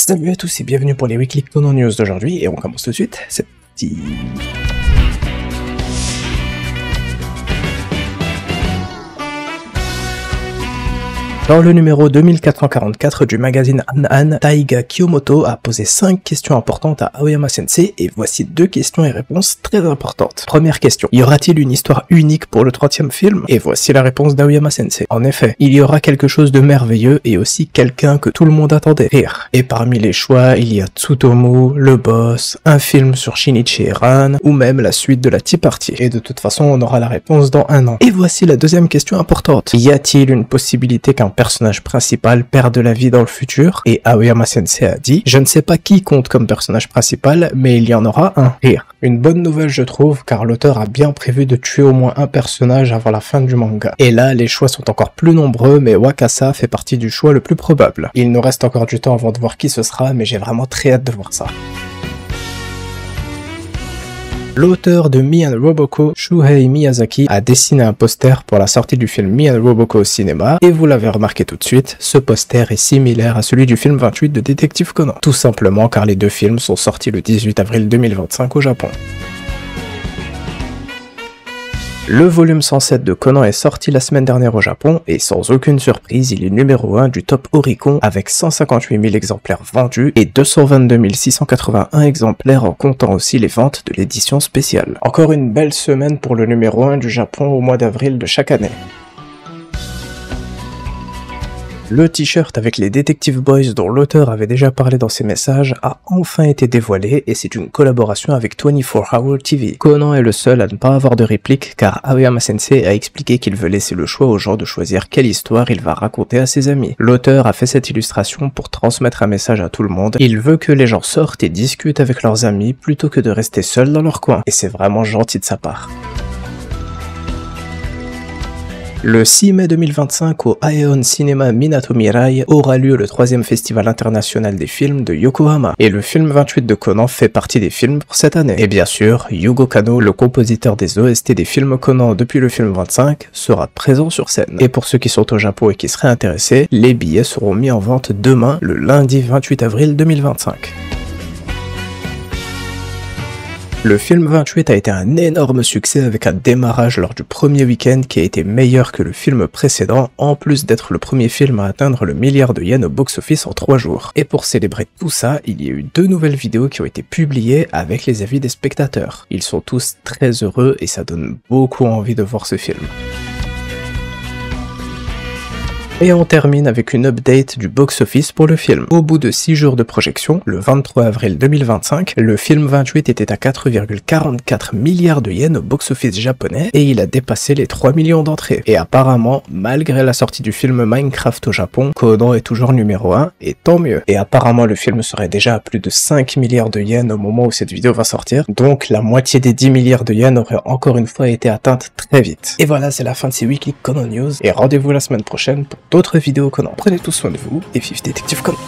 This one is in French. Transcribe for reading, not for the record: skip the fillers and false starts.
Salut à tous et bienvenue pour les Weekly Conan News d'aujourd'hui et on commence tout de suite, c'est parti. Dans le numéro 2444 du magazine An, Taiga Kiyomoto a posé 5 questions importantes à Aoyama Sensei et voici 2 questions et réponses très importantes. Première question, y aura-t-il une histoire unique pour le 3e film? Et voici la réponse d'Aoyama Sensei. En effet, il y aura quelque chose de merveilleux et aussi quelqu'un que tout le monde attendait, rire. Et parmi les choix, il y a Tsutomu, le boss, un film sur Shinichi et Ran, ou même la suite de la Tea Party. Et de toute façon, on aura la réponse dans 1 an. Et voici la 2e question importante. Y a-t-il une possibilité qu'un personnage principal perd de la vie dans le futur? Et Aoyama Sensei a dit: je ne sais pas qui compte comme personnage principal, mais il y en aura un. Rire. Une bonne nouvelle je trouve, car l'auteur a bien prévu de tuer au moins un personnage avant la fin du manga. Et là, les choix sont encore plus nombreux, mais Wakasa fait partie du choix le plus probable. Il nous reste encore du temps avant de voir qui ce sera, mais j'ai vraiment très hâte de voir ça. L'auteur de Me and Roboko, Shuhei Miyazaki, a dessiné un poster pour la sortie du film Me and Roboko au cinéma, et vous l'avez remarqué tout de suite, ce poster est similaire à celui du film 28 de Détective Conan. Tout simplement car les 2 films sont sortis le 18 avril 2025 au Japon. Le volume 107 de Conan est sorti la semaine dernière au Japon, et sans aucune surprise, il est numéro 1 du top Oricon avec 158 000 exemplaires vendus et 222 681 exemplaires en comptant aussi les ventes de l'édition spéciale. Encore une belle semaine pour le numéro 1 du Japon au mois d'avril de chaque année. Le t-shirt avec les Detective Boys dont l'auteur avait déjà parlé dans ses messages a enfin été dévoilé et c'est une collaboration avec 24 Hour TV. Conan est le seul à ne pas avoir de réplique car Aoyama Sensei a expliqué qu'il veut laisser le choix aux gens de choisir quelle histoire il va raconter à ses amis. L'auteur a fait cette illustration pour transmettre un message à tout le monde. Il veut que les gens sortent et discutent avec leurs amis plutôt que de rester seuls dans leur coin. Et c'est vraiment gentil de sa part. Le 6 mai 2025 au Aeon Cinema Minato Mirai aura lieu le 3e festival international des films de Yokohama. Et le film 28 de Conan fait partie des films pour cette année. Et bien sûr, Yugo Kanno, le compositeur des OST des films Conan depuis le film 25, sera présent sur scène. Et pour ceux qui sont au Japon et qui seraient intéressés, les billets seront mis en vente demain, le lundi 28 avril 2025. Le film 28 a été un énorme succès avec un démarrage lors du premier week-end qui a été meilleur que le film précédent, en plus d'être le premier film à atteindre le milliard de yens au box-office en 3 jours. Et pour célébrer tout ça, il y a eu 2 nouvelles vidéos qui ont été publiées avec les avis des spectateurs. Ils sont tous très heureux et ça donne beaucoup envie de voir ce film. Et on termine avec une update du box-office pour le film. Au bout de 6 jours de projection, le 23 avril 2025, le film 28 était à 4,44 milliards de yens au box-office japonais et il a dépassé les 3 millions d'entrées. Et apparemment, malgré la sortie du film Minecraft au Japon, Conan est toujours numéro 1 et tant mieux. Et apparemment, le film serait déjà à plus de 5 milliards de yens au moment où cette vidéo va sortir, donc la moitié des 10 milliards de yens aurait encore une fois été atteinte très vite. Et voilà, c'est la fin de ces Weekly Conan News et rendez-vous la semaine prochaine pour d'autres vidéos Conan. Prenez tout soin de vous et vive Détective Conan.